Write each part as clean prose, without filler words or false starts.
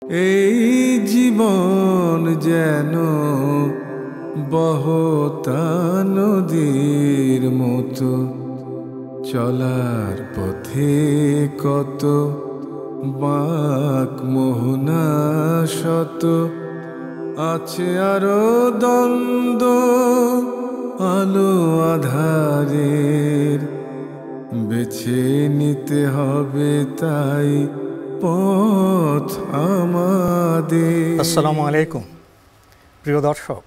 এই জীবন যেন বহতা নদীর মতো, চলার পথে কত বাঁক মোহনা শত, আছে আরো দ্বন্দ্ব আলো আধারের, বেছে নিতে হবে তাই পথ আমাদের। আসসালামু আলাইকুম প্রিয় দর্শক,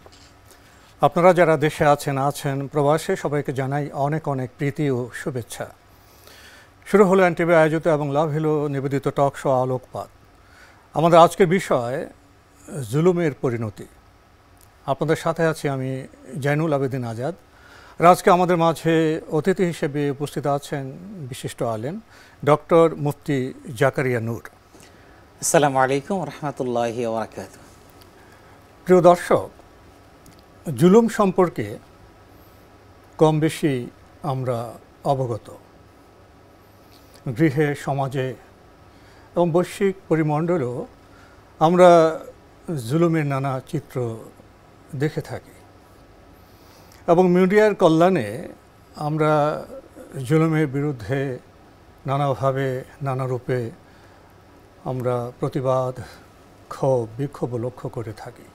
আপনারা যারা দেশে আছেন প্রবাসে, সবাইকে জানাই অনেক অনেক প্রীতি ও শুভেচ্ছা। শুরু হলো এনটিভি আয়োজিত এবং লাভ হলো নিবেদিত টক শো আলোকপাত। আমাদের আজকের বিষয় জুলুমের পরিণতি। আপনাদের সাথে আছি আমি জয়নুল আবেদিন আজাদ। আর আজকে আমাদের মাঝে অতিথি হিসেবে উপস্থিত আছেন বিশিষ্ট আলেম ডক্টর মুফতি জাকারিয়া নূর। আসসালামু আলাইকুম রহমতুল্লাহি ওয়া বারাকাতুহু। প্রিয় দর্শক, জুলুম সম্পর্কে কম বেশি আমরা অবগত। গৃহে, সমাজে এবং বৈশ্বিক পরিমণ্ডলেও আমরা জুলুমের নানা চিত্র দেখে থাকি এবং মিডিয়ার কল্যাণে আমরা জুলুমের বিরুদ্ধে নানাভাবে নানা রূপে আমরা প্রতিবাদ, ক্ষোভ, বিক্ষোভ লক্ষ্য করে থাকি।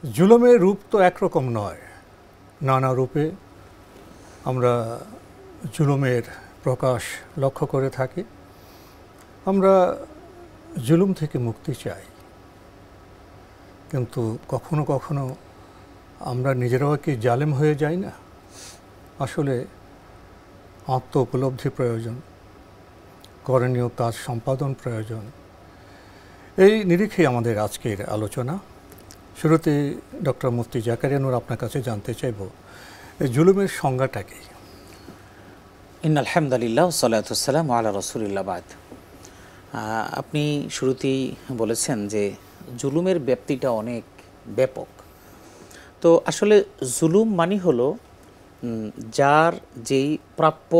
জুলুমের রূপ তো একরকম নয়, নানা রূপে আমরা জুলুমের প্রকাশ লক্ষ্য করে থাকি। আমরা জুলুম থেকে মুক্তি চাই, কিন্তু কখনো কখনো আমরা নিজেরাও কি জালেম হয়ে যাই না? আসলে আত্ম উপলব্ধি প্রয়োজন, করণীয় কাজ সম্পাদন প্রয়োজন। এই নিরিখে আমাদের আজকের আলোচনা। শুরুতে ডক্টর মুফতি জাকারিয়া নূর, আপনার কাছে জানতে চাইব এই জুলুমের সংজ্ঞাটা কি? ইন্নাল হামদুলিল্লাহ ওয়াসসালাতু ওয়াসসালামু আলা রাসূলিল্লাহ বাদ। আপনি শুরুতেই বলেছেন যে জুলুমের ব্যাপ্তিটা অনেক ব্যাপক। তো আসলে জুলুম মানে হলো যার যেই প্রাপ্য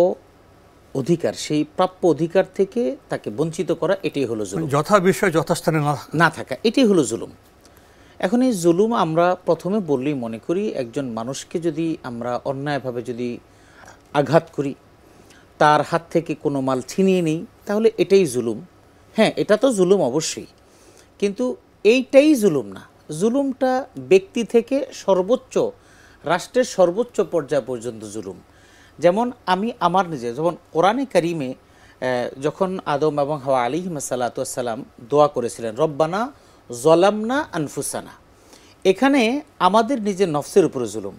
অধিকার, সেই প্রাপ্য অধিকার থেকে তাকে বঞ্চিত করা, এটাই হলো জুলুম। যথা বিষয় যথাস্থানে না থাকা, এটাই হলো জুলুম। এখন এই জুলুম আমরা প্রথমে বললেই মনে করি একজন মানুষকে যদি আমরা অন্যায়ভাবে যদি আঘাত করি, তার হাত থেকে কোনো মাল ছিনিয়ে নিই, তাহলে এটাই জুলুম। হ্যাঁ, এটা তো জুলুম অবশ্যই, কিন্তু এইটাই জুলুম না। জুলুমটা ব্যক্তি থেকে সর্বোচ্চ, রাষ্ট্রের সর্বোচ্চ পর্যায় পর্যন্ত জুলুম। যেমন আমি আমার নিজে, যেমন কোরআনে কারিমে যখন আদম এবং হাওয়া আলাইহিস সালাতু ওয়াস সালাম দোয়া করেছিলেন রব্বানা জলামনা আনফুসানা, এখানে আমাদের নিজের নফসের উপরে জুলুম।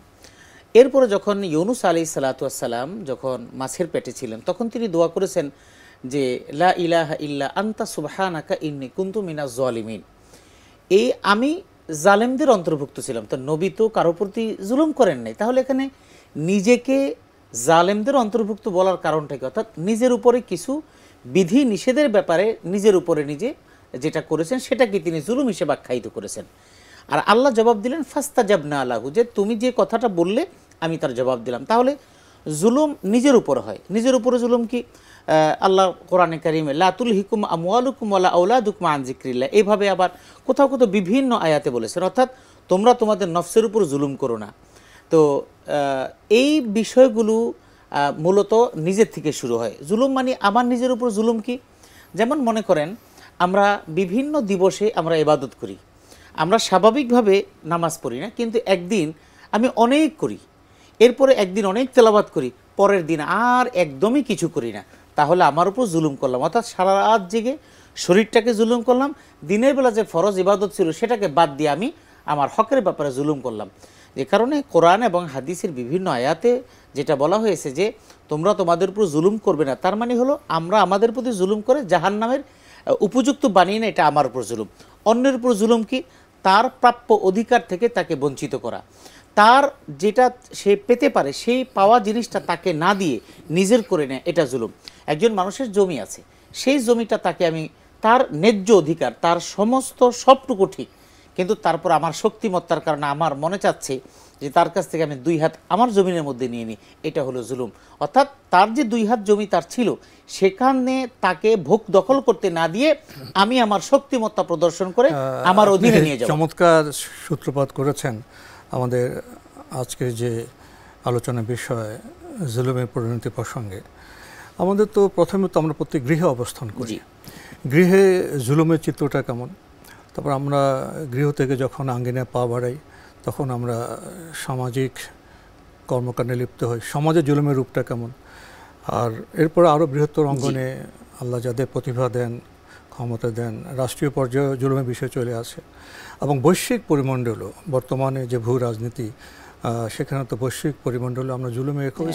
এরপরে যখন ইউনুস আলাইহিস সালাতু ওয়াস সালাম যখন মাছের পেটে ছিলেন, তখন তিনি দোয়া করেছেন যে লা ইলাহা ইল্লা আনতা সুবহানাকা ইন্নী কুনতু মিনাজ জালিমিন। এই আমি জালেমদের অন্তর্ভুক্ত ছিলাম। তো নবী তো কারো প্রতি জুলুম করেন নাই, তাহলে এখানে নিজেকে জালেমদের অন্তর্ভুক্ত বলার কারণটা কি? অর্থাৎ নিজের উপরে কিছু বিধি নিষেধের ব্যাপারে নিজের উপরে নিজে যেটা করেছেন সেটাকে তিনি জুলুম হিসেবে আখ্যায়িত করেছেন। আর আল্লাহ জবাব দিলেন ফাস্তাজাবনা লাহু, যে তুমি যে কথাটা বললে আমি তার জবাব দিলাম। তাহলে জুলুম নিজের উপরে হয়। নিজের উপরে জুলুম কি? আল্লাহ কোরআনে কারিমে লা তুলহিকুম আমওয়ালুকুম ওয়ালা আওলাদুকুম আন যিকরিল্লাহ, এইভাবে আবার কোথাও কোথাও বিভিন্ন আয়াতে বলেছেন, অর্থাৎ তোমরা তোমাদের নফসের উপর জুলুম করো না। তো এই বিষয়গুলো মূলত নিজের থেকে শুরু হয়। জুলুম মানে আমার নিজের উপর জুলুম কি? যেমন মনে করেন আমরা বিভিন্ন দিবসে আমরা ইবাদত করি, আমরা স্বাভাবিকভাবে নামাজ পড়ি না, কিন্তু একদিন আমি অনেক করি, এরপরে একদিন অনেক তেলাওয়াত করি, পরের দিন আর একদমই কিছু করি না, তাহলে আমার উপর জুলুম করলাম। অর্থাৎ সারা রাত জেগে শরীরটাকে জুলুম করলাম, দিনের বেলা যে ফরজ ইবাদত ছিল সেটাকে বাদ দিয়ে আমি আমার হকের ব্যাপারে জুলুম করলাম। যে কারণে কোরআন এবং হাদিসের বিভিন্ন আয়াতে যেটা বলা হয়েছে যে তোমরা তোমাদের উপর জুলুম করবে না, তার মানে হলো আমরা আমাদের প্রতি জুলুম করে জাহান্নামের উপযুক্ত বানিয়ে না, এটা আমার উপর জুলুম। অন্যের উপর জুলুম কি? তার প্রাপ্য অধিকার থেকে তাকে বঞ্চিত করা, তার যেটা সে পেতে পারে সেই পাওয়া জিনিসটা তাকে না দিয়ে নিজের করে নেয়, এটা জুলুম। একজন মানুষের জমি আছে, সেই জমিটা তাকে আমি তার ন্যায্য অধিকার, তার সমস্ত সবটুকু ঠিক, কিন্তু তারপর আমার শক্তিমত্তার কারণে আমার মনে চাচ্ছে যে তার কাছ থেকে আমি 2 হাত আমার জমিনের মধ্যে নিয়ে নিই, এটা হলো জুলুম। অর্থাৎ তার যে 2 হাত জমি তার ছিল, সেখানে তাকে ভোগ দখল করতে না দিয়ে আমি আমার শক্তিমত্তা প্রদর্শন করে আমার অধীনে নিয়ে যাব। চমৎকার সূত্রপাত করেছেন আমাদের আজকের যে আলোচনার বিষয় জুলুমের পরিণতি প্রসঙ্গে। আমাদের তো প্রথমে তো আমরা প্রত্যেক গৃহে অবস্থান করি, গৃহে জুলুমের চিত্রটা কেমন, তারপর আমরা গৃহ থেকে যখন আঙ্গিনায় পা বাড়াই তখন আমরা সামাজিক কর্মকাণ্ডে লিপ্ত হই, সমাজে জুলুমের রূপটা কেমন, আর এরপর আরও বৃহত্তর অঙ্গনে আল্লাহ যাদের প্রতিভা দেন, ক্ষমতা দেন, রাষ্ট্রীয় পর্যায়ে জুলুমের বিষয় চলে আসে। এবং বৈশ্বিক পরিমণ্ডলও বর্তমানে যে ভূ রাজনীতি, সেখানে তো বৈশ্বিক পরিমণ্ডলে আমরা জুলুমের খুব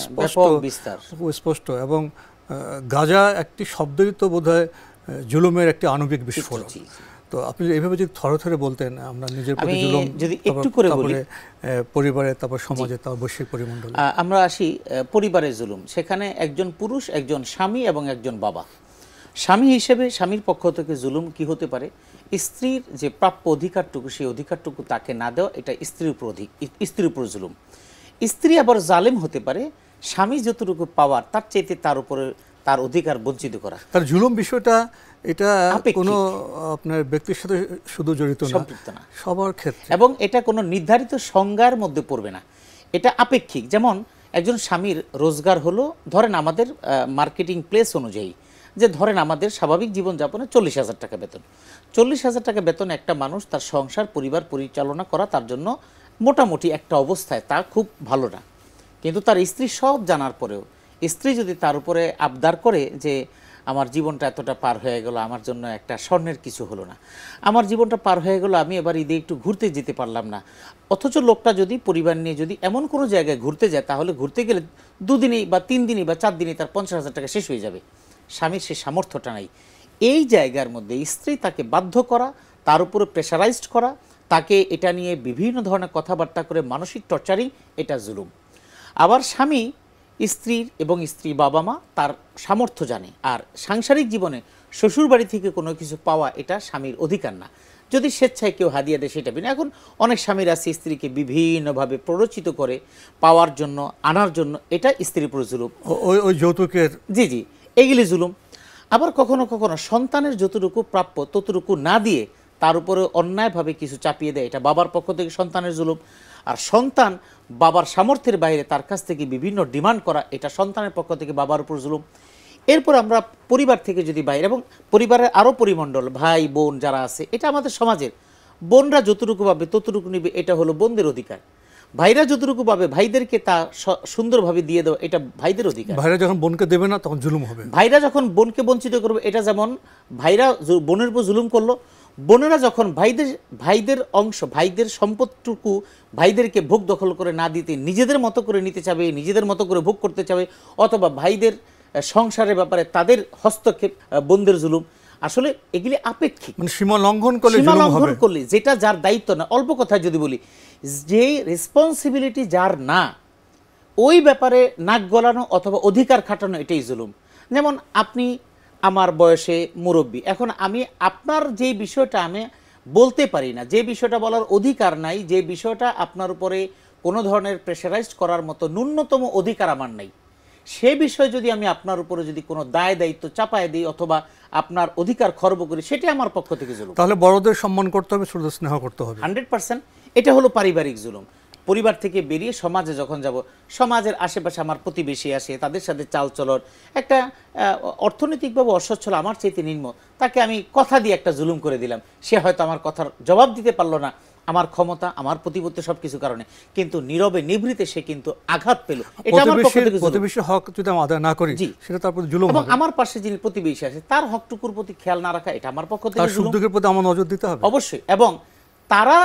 স্পষ্ট এবং গাজা একটি শব্দই তো বোধহয় জুলুমের একটি আণবিক বিস্ফোরণ। তো আপনি এইভাবে যদি থরে থরে বলতেন, আমরা নিজের প্রতি জুলুম, যদি একটু করে বলি, পরিবারে, তারপর সমাজে, তারপর বৈশ্বিক পরিমণ্ডলে আমরা আসি পরিবারের জুলুম। সেখানে একজন পুরুষ, একজন স্বামী এবং একজন বাবা। স্বামী হিসেবে স্বামীর পক্ষ থেকে জুলুম কি হতে পারে? স্ত্রীর যে প্রাপ্য অধিকারটুকু, সেই অধিকারটুকু তাকে না দেওয়া, এটা স্ত্রীর উপর জুলুম। স্ত্রী আবার জালেম হতে পারে, স্বামী যতটুকু পাওয়ার তার চাইতে তার উপরে তার অধিকার বঞ্চিত করা। তার জুলুম বিষয়টা এটা কোনো আপনার ব্যক্তির সাথে শুধু জড়িত না, সবার ক্ষেত্রে, এবং এটা কোনো নির্ধারিত সংজ্ঞার মধ্যে পড়বে না, এটা আপেক্ষিক। যেমন একজন স্বামীর রোজগার হলো, ধরেন আমাদের মার্কেটিং প্লেস অনুযায়ী, যে ধরেন আমাদের স্বাভাবিক জীবনযাপনে 40,000 টাকা বেতন। 40,000 টাকা বেতন একটা মানুষ তার সংসার পরিবার পরিচালনা করা তার জন্য মোটামুটি একটা অবস্থায় তা খুব ভালো না। কিন্তু তার স্ত্রী সব জানার পরেও স্ত্রী যদি তার উপরে আবদার করে যে আমার জীবনটা এতটা পার হয়ে গেল, আমার জন্য একটা স্বর্ণের কিছু হলো না, আমার জীবনটা পার হয়ে গেল, আমি এবার ঈদে একটু ঘুরতে যেতে পারলাম না, অথচ লোকটা যদি পরিবার নিয়ে যদি এমন কোনো জায়গায় ঘুরতে যায়, তাহলে ঘুরতে গেলে 2 দিনেই বা 3 দিনেই বা 4 দিনেই তার 50,000 টাকা শেষ হয়ে যাবে। স্বামীর সে সামর্থ্যটা নাই। এই জায়গার মধ্যে স্ত্রী তাকে বাধ্য করা, তার উপরে প্রেশারাইজড করা, তাকে এটা নিয়ে বিভিন্ন ধরনের কথাবার্তা করে মানসিক টর্চারিং, এটা জুলুম। আবার স্বামী স্ত্রীর এবং স্ত্রী বাবা মা তার সামর্থ্য জানে, আর সাংসারিক জীবনে শ্বশুর বাড়ি থেকে কোনো কিছু পাওয়া এটা স্বামীর অধিকার না। যদি স্বেচ্ছায় কেউ হাদিয়া দেয় সেটা বিনা। এখন অনেক স্বামীরা স্ত্রীকে বিভিন্নভাবে প্ররোচিত করে পাওয়ার জন্য, আনার জন্য, এটা স্ত্রীর উপর জুলুম। ওই যৌতুকের, জি এগুলি জুলুম। আবার কখনো কখনো সন্তানের যতটুকু প্রাপ্য ততটুকু না দিয়ে তার উপরে অন্যায়ভাবে কিছু চাপিয়ে দেয়, এটা বাবার পক্ষ থেকে সন্তানের জুলুম। আর সন্তান বাবার সামর্থ্যের বাইরে তার কাছ থেকে বিভিন্ন ডিমান্ড করা, এটা সন্তানের পক্ষ থেকে বাবার উপর জুলুম। এরপর আমরা পরিবার থেকে যদি বাইরে, এবং পরিবারের আরও পরিমণ্ডল, ভাই বোন যারা আছে, এটা আমাদের সমাজের বোনরা যতটুকু পাবে ততটুকু নিবে, এটা হলো বোনদের অধিকার। ভাইরা যতটুকু পাবে ভাইদেরকে তা সুন্দরভাবে দিয়ে দেওয়া, এটা ভাইদের অধিকার। ভাইরা যখন বোনকে দেবে না তখন জুলুম হবে। ভাইরা যখন বোনকে বঞ্চিত করবে, এটা যেমন ভাইরা বোনের উপর জুলুম করলো, বোনেরা যখন ভাইদের অংশ, ভাইদের সম্পদটুকু ভাইদেরকে ভোগ দখল করে না দিতে নিজেদের মতো করে নিতে চাবে, নিজেদের মতো করে ভোগ করতে চাবে, অথবা ভাইদের সংসারের ব্যাপারে তাদের হস্তক্ষেপ, বোনদের জুলুম। আসলে এগুলি আপেক্ষিক, মানে সীমা লঙ্ঘন করলে যেটা যার দায়িত্ব না। অল্প কথায় যদি বলি, যে রেসপন্সিবিলিটি যার না, ওই ব্যাপারে নাক গলানো অথবা অধিকার খাটানো, এটাই জুলুম। যেমন আপনি আমার বয়সে মুরব্বী, এখন আমি আপনার যেই বিষয়টা আমি বলতে পারি না, যে বিষয়টা বলার অধিকার নাই, যে বিষয়টা আপনার উপরে কোনো ধরনের প্রেশারাইজড করার মতো ন্যূনতম অধিকার আমার নাই, সে বিষয়ে যদি আমি আপনার উপরে যদি কোনো দায় দায়িত্ব চাপায় দিই অথবা আপনার অধিকার খর্ব করি, সেটাই আমার পক্ষ থেকে জুলুম। তাহলে বড়দের সম্মান করতে হবে, ছোটদের স্নেহ করতে হবে, 100%। এটা হলো পারিবারিক জুলুম। পরিবার থেকে বেরিয়ে সমাজে যখন যাব, সমাজের আশেপাশে আমার প্রতিবেশী আসে, তাদের সাথে চালচলন, একটা অর্থনৈতিকভাবে অসচ্ছল, আমার চাইতে নিম্ন, তাকে আমি কথা দিয়ে একটা জুলুম করে দিলাম। সে হয়তো আমার কথার জবাব দিতে পারলো না, আমার ক্ষমতা, আমার প্রতিপত্তি সবকিছু কারণে, কিন্তু নীরবে নিভৃতে সে কিন্তু আঘাত পেল। এটা আমার পক্ষ থেকে প্রতিবেশীর হক যদি আমি আদায় না করি, সেটা তার প্রতি জুলুম হবে। এবং আমার পাশে যিনি প্রতিবেশী আছে তার হকটুকুর প্রতি খেয়াল না রাখা, এটা আমার পক্ষ থেকে জুলুম। তার সুখ-দুঃখের প্রতি আমার নজর দিতে হবে অবশ্যই। এবং তারা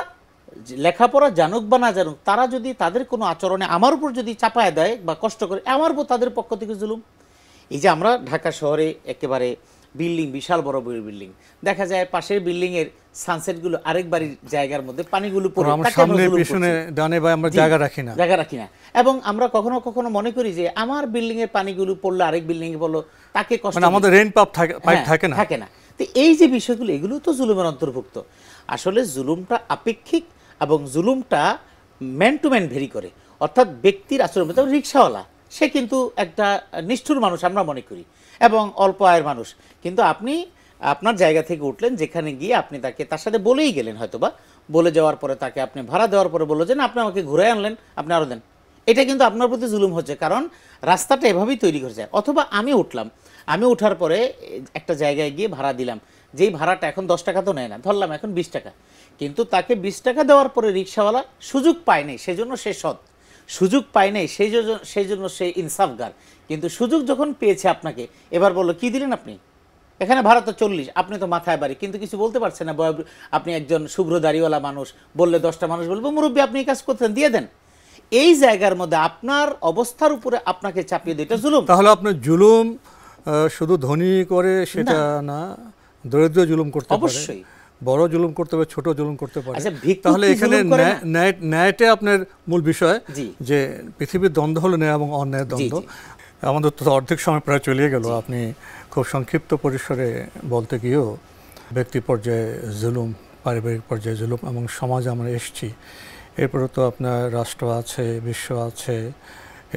লেখাপড়া জানুক বা না জানুক, তারা যদি তাদের কোনো আচরণে আমার উপর যদি চাপায় দেয় বা কষ্ট করে, আমার উপর তাদের পক্ষ থেকে জুলুম। এই যে আমরা ঢাকা শহরে একেবারে বিল্ডিং, বিশাল বড় বিল্ডিং, দেখা যায় পাশের বিল্ডিং এর সানসেটগুলো আরেক বাড়ির জায়গার মধ্যে পানিগুলো পড়ে, সামনে পিছনে ডানে বামে আমরা জায়গা রাখি না। এবং আমরা কখনো কখনো মনে করি যে আমার বিল্ডিং এর পানিগুলো পড়লে আরেক বিল্ডিং এ পড়লো, তাকে কষ্ট, মানে আমাদের রেইন পাইপ থাকে না। তো এই যে বিষয়গুলো, এগুলো তো জুলুমের অন্তর্ভুক্ত। আসলে জুলুমটা আপেক্ষিক এবং জুলুমটা ম্যান টু ম্যান ভেরি করে, অর্থাৎ ব্যক্তির আচরণ। যেমন রিক্সাওয়ালা, সে কিন্তু একটা নিষ্ঠুর মানুষ আমরা মনে করি, এবং অল্প আয়ের মানুষ, কিন্তু আপনি আপনার জায়গা থেকে উঠলেন, যেখানে গিয়ে আপনি তার সাথে বলেই গেলেন, হয়তোবা বলে যাওয়ার পরে তাকে আপনি ভাড়া দেওয়ার পরে বললো যে না, আপনি আমাকে ঘুরে আনলেন, আপনি আরও দেন। এটা কিন্তু আপনার প্রতি জুলুম হচ্ছে, কারণ রাস্তাটা এভাবেই তৈরি করেছে। অথবা আমি উঠলাম, আমি ওঠার পরে একটা জায়গায় গিয়ে ভাড়া দিলাম, যেই ভাড়াটা এখন 10 টাকা তো নেয় না, ধরলাম এখন 20 টাকা, কিন্তু তাকে 20 টাকা দেওয়ার পরে রিক্সাওয়ালা সুযোগ পায় নাই, সেজন্য সে সৎ। সুযোগ পায় নাই সেই জন্য সে ইনসাফগার। কিন্তু সুযোগ যখন পেয়েছে আপনাকে, এবার বললো কি দিলেন আপনি, এখানে ভাড়া তো 40, আপনি তো মাথায় বাড়ি, কিন্তু কিছু বলতে পারছেন না। আপনি একজন শুভ্র দাড়িওয়ালা মানুষ, বললে 10টা মানুষ বলবো মুরব্বী আপনি এই কাজ করতেন, দিয়ে দেন। এই জায়গার মধ্যে আপনার অবস্থার উপরে আপনাকে চাপিয়ে দিতে জুলুম। তাহলে আপনার জুলুম শুধু ধনী করে সেটা না, দরিদ্র জুলুম করতে পারে, অবশ্যই বড় জুলুম করতে পারে, ছোট জুলুম করতে পারে। আচ্ছা, ভিক্ষুক তাহলে কি এখানে জুলুম করে না? ন্যায়টা আপনার মূল বিষয়, জি। যে পৃথিবীর দ্বন্দ্ব হলো ন্যায় এবং অন্যায়ের দ্বন্দ্ব। আমাদের তো অর্ধেক সময় প্রায় চলিয়ে গেল, আপনি খুব সংক্ষিপ্ত পরিসরে বলতে গিয়েও ব্যক্তি পর্যায়ে জুলুম, পারিবারিক পর্যায়ে জুলুম, এবং সমাজে আমরা এসেছি, এরপরে তো আপনার রাষ্ট্র আছে, বিশ্ব আছে,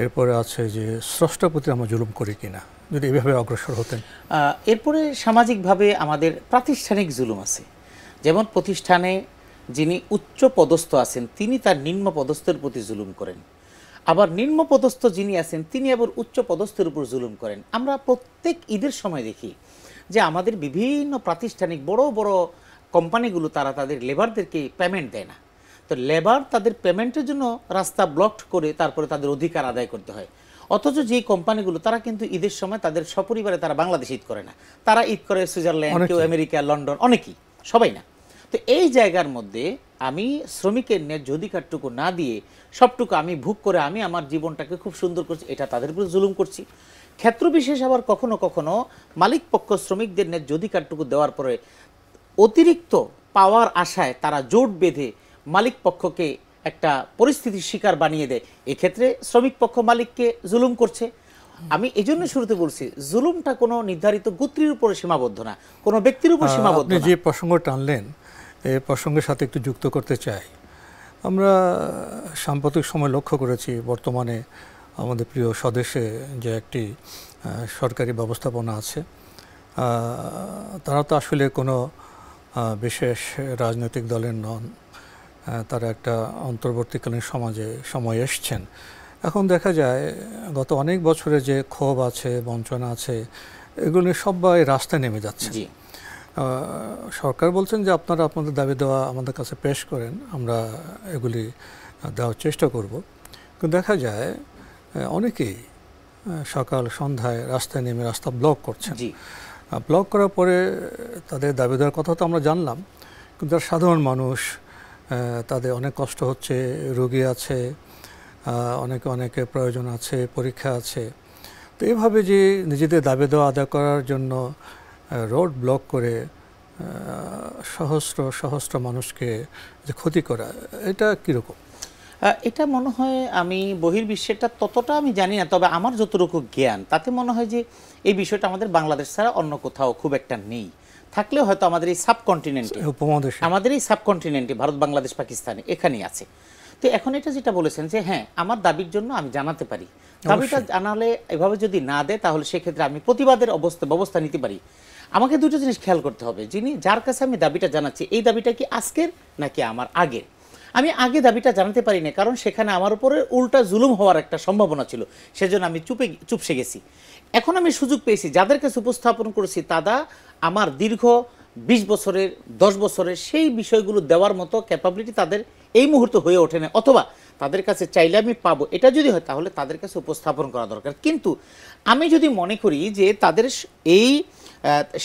এরপরে আছে যে স্রষ্টার প্রতি আমরা জুলুম করি কিনা, যদি এভাবে অগ্রসর হতেন। এরপরে সামাজিকভাবে আমাদের প্রাতিষ্ঠানিক জুলুম আছে। যেমন প্রতিষ্ঠানে যিনি উচ্চ পদস্থ আছেন, তিনি তার নিম্ন পদস্থের প্রতি জুলুম করেন, আবার নিম্ন পদস্থ যিনি আছেন তিনি আবার উচ্চ পদস্থের উপর জুলুম করেন। আমরা প্রত্যেক ঈদের সময় দেখি যে আমাদের বিভিন্ন প্রাতিষ্ঠানিক বড় বড় কোম্পানিগুলো তারা তাদের লেবারদেরকে পেমেন্ট দেয় না, তো লেবার তাদের পেমেন্টের জন্য রাস্তা ব্লক করে তারপরে তাদের অধিকার আদায় করতে হয়। অথচ যেই কোম্পানিগুলো তারা কিন্তু ঈদের সময় তাদের সপরিবারে তারা বাংলাদেশ ঈদ করে না, তারা ঈদ করে সুইজারল্যান্ড, কেউ আমেরিকা, লন্ডন, অনেকেই, সবাই না। তো এই জায়গার মধ্যে আমি শ্রমিকের ন্যায্য অধিকারটুকু না দিয়ে সবটুকু আমি ভোগ করে আমি আমার জীবনটাকে খুব সুন্দর করছি, এটা তাদের উপর জুলুম করছি। ক্ষেত্রবিশেষ আবার কখনো কখনো মালিক পক্ষ শ্রমিকদের ন্যায্য অধিকারটুকু দেওয়ার পরে অতিরিক্ত পাওয়ার আশায় তারা জোট বেঁধে মালিক পক্ষকে একটা পরিস্থিতির শিকার বানিয়ে দেয়। এক্ষেত্রে শ্রমিক পক্ষ মালিককে জুলুম করছে। আমি এই জন্য শুরুতে বলছি, জুলুমটা কোনো নির্ধারিত গোত্রের উপরে সীমাবদ্ধ না, কোনো ব্যক্তির উপর সীমাবদ্ধ না। আপনি যে প্রসঙ্গ টানলেন, এই প্রসঙ্গের সাথে একটু যুক্ত করতে চাই। আমরা সাম্প্রতিক সময় লক্ষ্য করেছি, বর্তমানে আমাদের প্রিয় স্বদেশে যে একটি সরকারি ব্যবস্থাপনা আছে, তারা তো আসলে কোনো বিশেষ রাজনৈতিক দলের নন, তারা একটা অন্তর্বর্তীকালীন সময় এসছেন। এখন দেখা যায় গত অনেক বছরে যে ক্ষোভ আছে, বঞ্চনা আছে, এগুলো নিয়ে সবাই রাস্তায় নেমে যাচ্ছে। সরকার বলছেন যে আপনারা আপনাদের দাবি দেওয়া আমাদের কাছে পেশ করেন, আমরা এগুলি দেওয়ার চেষ্টা করব। কিন্তু দেখা যায় অনেকেই সকাল সন্ধ্যায় রাস্তায় নেমে রাস্তা ব্লক করছেন। ব্লক করার পরে তাদের দাবি দেওয়ার কথা তো আমরা জানলাম, কিন্তু তারা সাধারণ মানুষ, তাদের অনেক কষ্ট হচ্ছে, রোগী আছে, অনেকে প্রয়োজন আছে, পরীক্ষা আছে। তো এইভাবে যে নিজেদের দাবি দেওয়া আদায় করার জন্য রোড ব্লক করে সহস্র মানুষকে যে ক্ষতি করা, এটা কীরকম? এটা মনে হয়, আমি বহির্বিশ্বেরটা ততটা আমি জানি না, তবে আমার যতটুকু জ্ঞান তাতে মনে হয় যে এই বিষয়টা আমাদের বাংলাদেশ ছাড়া অন্য কোথাও খুব একটা নেই। থাকলেও হয়তো আমাদের এই সাবকন্টিনেন্টে, আমাদের এই সাবকন্টিনেন্টে, ভারত, বাংলাদেশ, পাকিস্তানে, এখানেই আছে। তো এখন এটা যেটা বলেছেন যে হ্যাঁ, আমার দাবির জন্য আমি জানাতে পারি, দাবিটা জানালে এভাবে যদি না দেয় তাহলে সেক্ষেত্রে আমি প্রতিবাদের ব্যবস্থা নিতে পারি। আমাকে দুটো জিনিস খেয়াল করতে হবে, যার কাছে আমি দাবিটা জানাচ্ছি, এই দাবিটা কি আজকের নাকি আমার আগের। আমি আগে দাবিটা জানাতে পারি না, কারণ সেখানে আমার উপরে উল্টা জুলুম হওয়ার একটা সম্ভাবনা ছিল, সেজন্য আমি চুপসে গেছি। এখন আমি সুযোগ পেয়েছি, যাদের কাছে উপস্থাপন করেছি তারা আমার দীর্ঘ 20 বছরের, 10 বছরের সেই বিষয়গুলো দেওয়ার মতো ক্যাপাবিলিটি তাদের এই মুহূর্তে হয়ে ওঠে না, অথবা তাদের কাছে চাইলে আমি পাবো, এটা যদি হয় তাহলে তাদের কাছে উপস্থাপন করা দরকার। কিন্তু আমি যদি মনে করি যে তাদের এই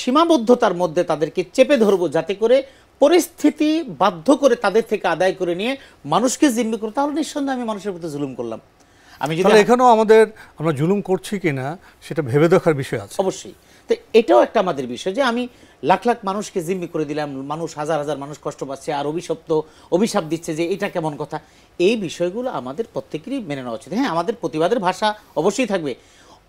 সীমাবদ্ধতার মধ্যে তাদেরকে চেপে ধরবো, যাতে করে পরিস্থিতি বাধ্য করে তাদের থেকে আদায় করে নিয়ে মানুষকে জিম্মি করবো, তাহলে নিঃসন্দেহে আমি মানুষের প্রতি জুলুম করলাম। আমি যদি এখানেও আমরা জুলুম করছি কিনা সেটা ভেবে দেখার বিষয় আছে অবশ্যই। তো এটাও একটা আমাদের বিষয় যে আমি লাখ লাখ মানুষকে জিম্মি করে দিলাম, মানুষ হাজার হাজার মানুষ কষ্ট পাচ্ছে, আর অভিশাপ দিচ্ছে যে এটা কেমন কথা। এই বিষয়গুলো আমাদের প্রত্যেকেরই মেনে নেওয়া উচিত। হ্যাঁ, আমাদের প্রতিবাদের ভাষা অবশ্যই থাকবে,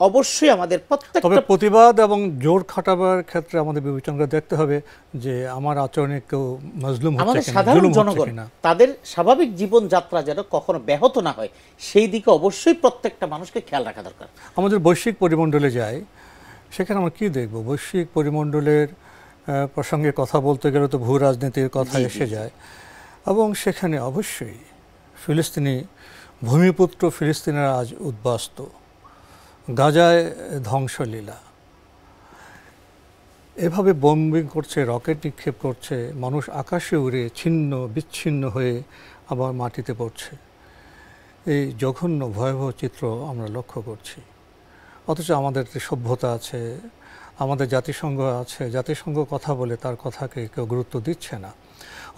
অবশ্যই আমাদের তবে প্রত্যেকটা প্রতিবাদ এবং জোর খাটাবার ক্ষেত্রে আমাদের বিবেচনা দেখতে হবে যে আমার আচরণে কেউ মাজলুম হচ্ছে আমাদের কিনা, সাধারণ জুলুম হচ্ছে জনগণ কিনা। তাদের স্বাভাবিক জীবনযাত্রা যেন কখনো ব্যাহত না হয় সেই দিকে অবশ্যই প্রত্যেকটা মানুষকে খেয়াল রাখা দরকার। আমাদের বৈশ্বিক পরিমণ্ডলে যাই, সেখানে আমরা কি দেখব? বৈশ্বিক পরিমণ্ডলের প্রসঙ্গে কথা বলতে গেলে তো ভূ রাজনীতির কথা এসে যায়, এবং সেখানে অবশ্যই ফিলিস্তিনি ভূমিপুত্র ফিলিস্তিনিরা আজ উদ্বাস্ত, গাজায় ধ্বংসলীলা, এভাবে বোম্বিং করছে, রকেট নিক্ষেপ করছে, মানুষ আকাশে উড়ে ছিন্ন বিচ্ছিন্ন হয়ে আবার মাটিতে পড়ছে। এই জঘন্য ভয়াবহ চিত্র আমরা লক্ষ্য করছি। অথচ আমাদের যে সভ্যতা আছে, আমাদের জাতিসংঘ আছে, জাতিসংঘ কথা বলে তার কথাকে কেউ গুরুত্ব দিচ্ছে না।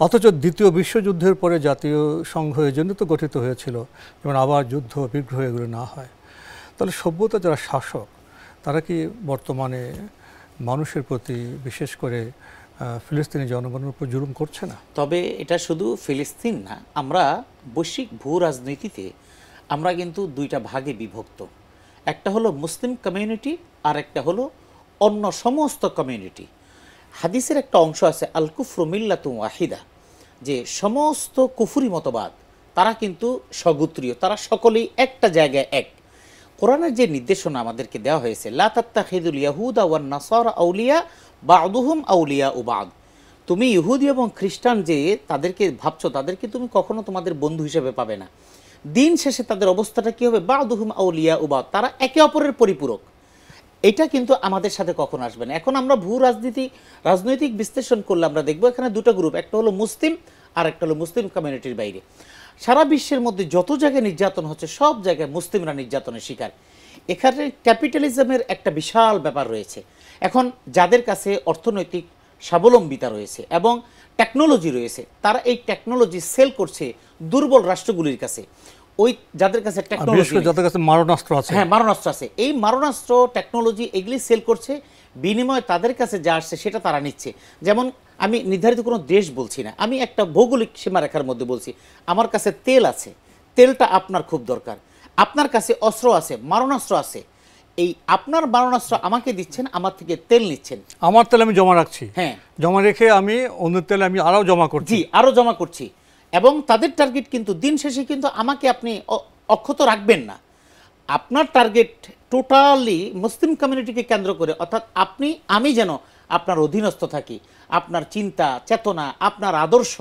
অথচ দ্বিতীয় বিশ্বযুদ্ধের পরে জাতীয় সংঘ এজন্য তো গঠিত হয়েছিল যেমন আবার যুদ্ধ বিগ্রহ এগুলো না হয়। তাহলে সভ্যতা যারা শাসক তারা কি বর্তমানে মানুষের প্রতি, বিশেষ করে ফিলিস্তিনি জনগণের উপর জুলুম করছে না? তবে এটা শুধু ফিলিস্তিন না, আমরা বৈশ্বিক ভূ রাজনীতিতে আমরা কিন্তু দুইটা ভাগে বিভক্ত। একটা হলো মুসলিম কমিউনিটি আর একটা হলো অন্য সমস্ত কমিউনিটি। হাদিসের একটা অংশ আছে আল কুফরু মিল্লাতুন ওয়াহিদা, যে সমস্ত কুফরি মতবাদ তারা কিন্তু স্বগোত্রীয়, তারা সকলেই একটা জায়গায় এক। কোরআনের যে নির্দেশনা আমাদেরকে দেওয়া হয়েছে লা তাত্তাখিযুল ইয়াহুদা ওয়ান নাসারা আউলিয়া বা'দুহুম আউলিয়া ও বা'দ, তুমি ইহুদি এবং খ্রিস্টান যে তাদেরকে ভাবছো তাদেরকে তুমি কখনো তোমাদের বন্ধু হিসেবে পাবে না। দিন শেষে তাদের অবস্থাটা কি হবে? বা'দুহুম আউলিয়া ও বা'দ, তারা একে অপরের পরিপূরক। এটা কিন্তু আমাদের সাথে কখনো আসবে না। এখন আমরা রাজনৈতিক বিশ্লেষণ করলে আমরা দেখবো এখানে দুটো গ্রুপ, একটা হলো মুসলিম আর একটা হলো মুসলিম কমিউনিটির বাইরে। সারা বিশ্বের মধ্যে যত জায়গায় নির্যাতন হচ্ছে সব জায়গায় মুসলিমরা নির্যাতনের শিকার। এখানে ক্যাপিটালিজমের একটা বিশাল ব্যাপার রয়েছে। এখন যাদের কাছে অর্থনৈতিক স্বাবলম্বিতা রয়েছে এবং টেকনোলজি রয়েছে, তারা এই টেকনোলজি সেল করছে দুর্বল রাষ্ট্রগুলির কাছে। ওই যাদের কাছে টেকনোলজি, যাদের কাছে মারণাস্ত্র আছে, হ্যাঁ মারণাস্ত্র আছে, এই মারণাস্ত্র টেকনোলজি এগুলি সেল করছে, বিনিময়ে তাদের কাছে যা আসছে সেটা তারা নিচ্ছে। যেমন আমি নির্ধারিত কোনো দেশ বলছি না, আমি একটা ভৌগোলিক সীমারেখার মধ্যে বলছি। আমার কাছে তেল আছে, তেলটা আপনার খুব দরকার। আপনার কাছে অস্ত্র আছে, মারণাস্ত্র আছে, এই আপনার মারণাস্ত্র আমাকে দিচ্ছেন, আমার থেকে তেল নিচ্ছেন। আমার তেল আমি জমা রাখছি, হ্যাঁ জমা রেখে আমি অন্যের তেল আমি আরও জমা করছি, আরও জমা করছি। এবং তাদের টার্গেট কিন্তু দিন শেষে কিন্তু আমাকে আপনি অক্ষত রাখবেন না। আপনার টার্গেট টোটালি মুসলিম কমিউনিটিকে কেন্দ্র করে, অর্থাৎ আমি যেন আপনার অধীনস্থ থাকি। আপনার চিন্তা চেতনা, আপনার আদর্শ,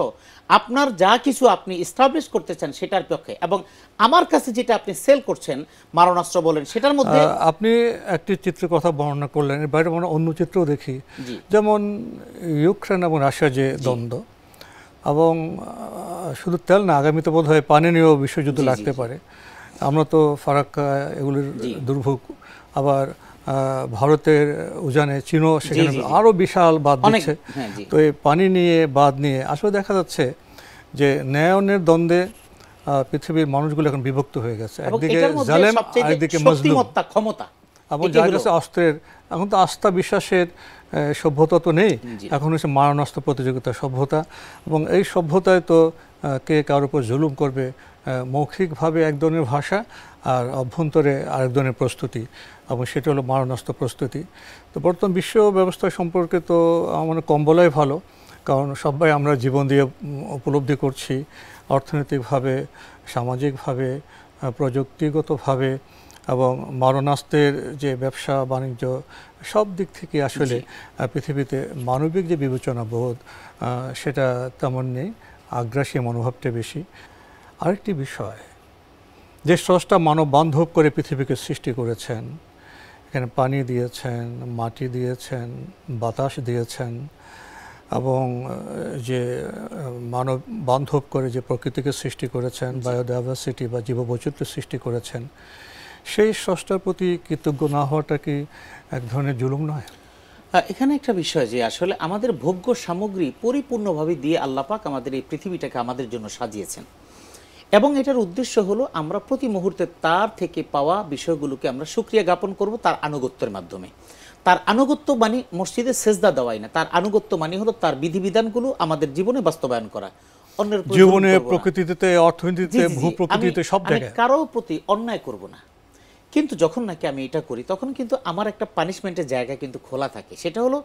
আপনার যা কিছু আপনি এস্টাবলিশ করতে চান সেটার পক্ষে, এবং আমার কাছে যেটা আপনি সেল করছেন মারণাস্ত্র বলেন সেটার মধ্যে। আপনি একটি চিত্রের কথা বর্ণনা করলেন, এর বাইরে আমরা অন্য চিত্রও দেখি, যেমন ইউক্রেন এবং রাশিয়া যে দ্বন্দ্ব, এবং শুধু তেল না, আগামীতে বোধ হয় পানি নিয়েও বিশ্বযুদ্ধ লাগতে পারে। আমরা তো ফারাক্কা এগুলির দুর্ভোগ, আবার ভারতের উজানে চীনও সেখানে আরও বিশাল বাঁধ দিচ্ছে। তো এই পানি নিয়ে বাঁধ নিয়ে আসলে দেখা যাচ্ছে যে ন্যায়নের দ্বন্দ্বে পৃথিবীর মানুষগুলো এখন বিভক্ত হয়ে গেছে, একদিকে জালেম আরেকদিকে মজলুম, ক্ষমতা, এবং যার কাছে অস্ত্রের, এখন তো আস্থা বিশ্বাসের সভ্যতা তো নেই, এখন হচ্ছে মারণাস্ত্র প্রতিযোগিতা সভ্যতা। এবং এই সভ্যতায় তো কে কার উপর জুলুম করবে, মৌখিকভাবে এক ধরনের ভাষা আর অভ্যন্তরে আরেক ধরনের প্রস্তুতি, এবং সেটা হলো মারণাস্ত্র প্রস্তুতি। তো বর্তমান বিশ্ব ব্যবস্থা সম্পর্কে তো আমার কম বলাই ভালো, কারণ সবাই আমরা জীবন দিয়ে উপলব্ধি করছি, অর্থনৈতিকভাবে, সামাজিকভাবে, প্রযুক্তিগতভাবে, এবং মারণাস্ত্রের যে ব্যবসা বাণিজ্য সব দিক থেকে আসলে পৃথিবীতে মানবিক যে বিবেচনা বোধ সেটা তেমন নেই, আগ্রাসী মনোভাবটা বেশি। আরেকটি বিষয়, যে স্রষ্টা মানব বান্ধব করে পৃথিবীকে সৃষ্টি করেছেন, এখানে পানি দিয়েছেন, মাটি দিয়েছেন, বাতাস দিয়েছেন, এবং যে মানব বান্ধব করে যে প্রকৃতিকে সৃষ্টি করেছেন, বায়োডাইভার্সিটি বা জীববৈচিত্র্য সৃষ্টি করেছেন, সেই স্রষ্টার প্রতি কৃতজ্ঞ না হওয়াটা কি এক ধরনের জুলুম নয়? এখানে একটা বিষয় যে আসলে আমাদের ভোগ্য সামগ্রী পরিপূর্ণভাবে দিয়ে আল্লাহ পাক আমাদের এই পৃথিবীটাকে আমাদের জন্য সাজিয়েছেন, এবং এটার উদ্দেশ্য হলো আমরা প্রতি মুহূর্তে তার থেকে পাওয়া বিষয়গুলোকে আমরা শুকরিয়া জ্ঞাপন করব তার আনুগত্যের মাধ্যমে। তার আনুগত্য মানে মসজিদে সেজদা দেওয়াই না, তার আনুগত্য মানে হলো তার বিধিবিধানগুলো আমাদের জীবনে বাস্তবায়ন করা, অন্যের জীবনে, প্রকৃতিতে, অর্থনীতিতে, ভূপ্রকৃতিতে, সব জায়গায় কারো প্রতি অন্যায় করব না। কিন্তু যখন নাকি আমি এটা করি তখন কিন্তু আমার একটা পানিশমেন্টের জায়গা কিন্তু খোলা থাকে, সেটা হলো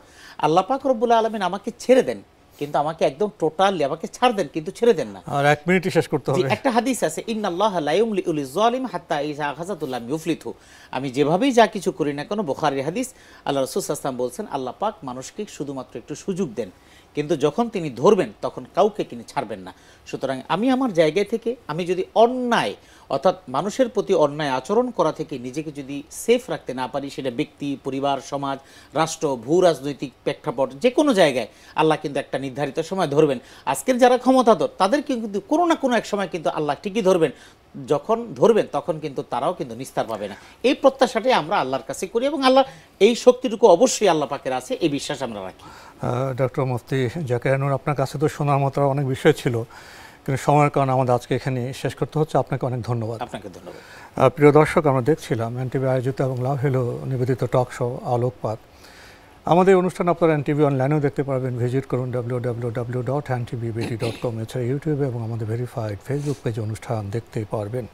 আল্লাহ পাক রব্বুল আলামিন আমাকে ছেড়ে দেন, কিন্তু আমাকে একদম টোটালি আমাকে ছাড় দেন, কিন্তু ছেড়ে দেন না। আর 1 মিনিটই শেষ করতে হবে। একটা হাদিস আছে, ইন্নাল্লাহা লা ইউমলিউ লিয-যালিম হাত্তা ইযা আখাযাতুহু লাম ইউফলিতহু। আমি যেভাবেই যা কিছু করি না কেন, বুখারীর হাদিস, আল্লাহ রাসূল সাল্লাল্লাহু আলাইহি ওয়াসাল্লাম বলছেন আল্লাহ পাক মানুষকে শুধুমাত্র একটু সুযোগ দেন, কিন্তু যখন তিনি ধরবেন তখন কাউকে তিনি ছাড়বেন না। সুতরাং আমি আমার জায়গায় থেকে আমি যদি অন্যায় অর্থাৎ মানুষের প্রতি অন্যায় আচরণ করা থেকে নিজেকে যদি সেফ রাখতে না পারি, সেটা ব্যক্তি, পরিবার, সমাজ, রাষ্ট্র, ভূ রাজনৈতিক প্রেক্ষাপট, যে কোনো জায়গায় আল্লাহ কিন্তু একটা নির্ধারিত সময় ধরবেন। আজকের যারা ক্ষমতাধর তাদেরকে কিন্তু কোনো না কোনো এক সময় কিন্তু আল্লাহ ঠিকই ধরবেন, যখন ধরবেন তখন কিন্তু তারাও কিন্তু নিস্তার পাবে না। এই প্রত্যাশাটাই আমরা আল্লাহর কাছে করি এবং আল্লাহ এই শক্তিটুকু অবশ্যই আল্লাহ পাকের আছে, এই বিশ্বাস আমরা রাখি। ডক্টর মুফতি জাকির নূর, আপনার কাছে তো শোনার মতো অনেক বিষয় ছিল, কিন্তু সময়ের কারণে আমাদের আজকে এখানে শেষ করতে হচ্ছে। আপনাকে অনেক ধন্যবাদ। আপনাকে ধন্যবাদ। প্রিয় দর্শক, আমরা দেখছিলাম এনটিভি আয়োজিত এবং লাভ হলো নিবেদিত টক শো আলোকপাত। আমাদের অনুষ্ঠান আপনারা এনটিভি অনলাইনেও দেখতে পারবেন, ভিজিট করুন www.ntvbd.com। এছাড়া ইউটিউবে এবং আমাদের ভেরিফাইড ফেসবুক পেজে অনুষ্ঠান দেখতে পারবেন।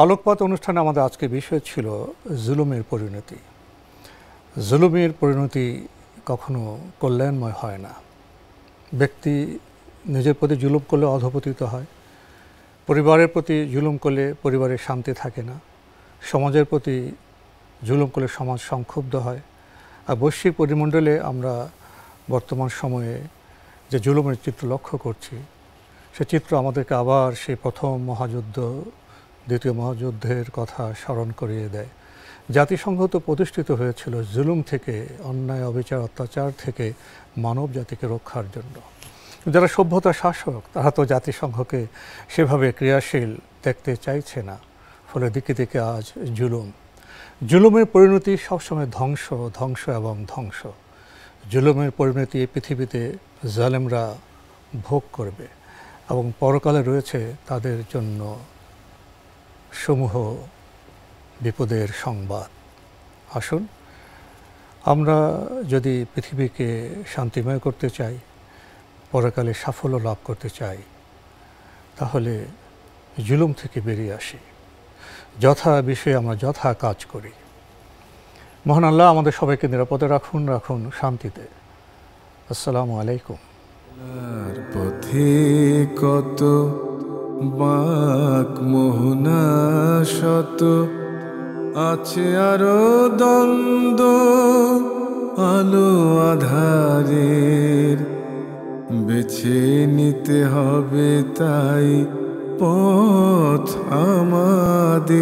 আলোকপাত অনুষ্ঠানে আমাদের আজকে বিষয় ছিল জুলুমের পরিণতি। জুলুমের পরিণতি কখনো কল্যাণময় হয় না। ব্যক্তি নিজের প্রতি জুলুম করলে অধঃপতিত হয়, পরিবারের প্রতি জুলুম করলে পরিবারের শান্তি থাকে না, সমাজের প্রতি জুলুম করলে সমাজ সংক্ষুব্ধ হয়। আর বৈশ্বিক পরিমণ্ডলে আমরা বর্তমান সময়ে যে জুলুমের চিত্র লক্ষ্য করছি, সে চিত্র আমাদেরকে আবার সেই প্রথম মহাযুদ্ধ, দ্বিতীয় মহাযুদ্ধের কথা স্মরণ করিয়ে দেয়। জাতিসংঘ তো প্রতিষ্ঠিত হয়েছিল জুলুম থেকে, অন্যায়, অবিচার, অত্যাচার থেকে মানব জাতিকে রক্ষার জন্য। যারা সভ্যতা শাসক তারা তো জাতিসংঘকে সেভাবে ক্রিয়াশীল দেখতে চাইছে না, ফলে দিকে দিকে আজ জুলুম। জুলুমের পরিণতি সবসময় ধ্বংস, ধ্বংস এবং ধ্বংস। জুলুমের পরিণতি এই পৃথিবীতে জালেমরা ভোগ করবে এবং পরকালে রয়েছে তাদের জন্য সমূহ বিপদের সংবাদ। আসুন, আমরা যদি পৃথিবীকে শান্তিময় করতে চাই, পরকালে সাফল্য লাভ করতে চাই, তাহলে জুলুম থেকে বেরিয়ে আসি, যথা বিষয়ে আমরা যথা কাজ করি। মহান আল্লাহ আমাদের সবাইকে নিরাপদে রাখুন, রাখুন শান্তিতে। আসসালামু আলাইকুম। পথে কত বাক মোহনা শত, আছে আরো দ্বন্দ্ব আলো আধারের, বেছে নিতে হবে তাই পথ আমাদের।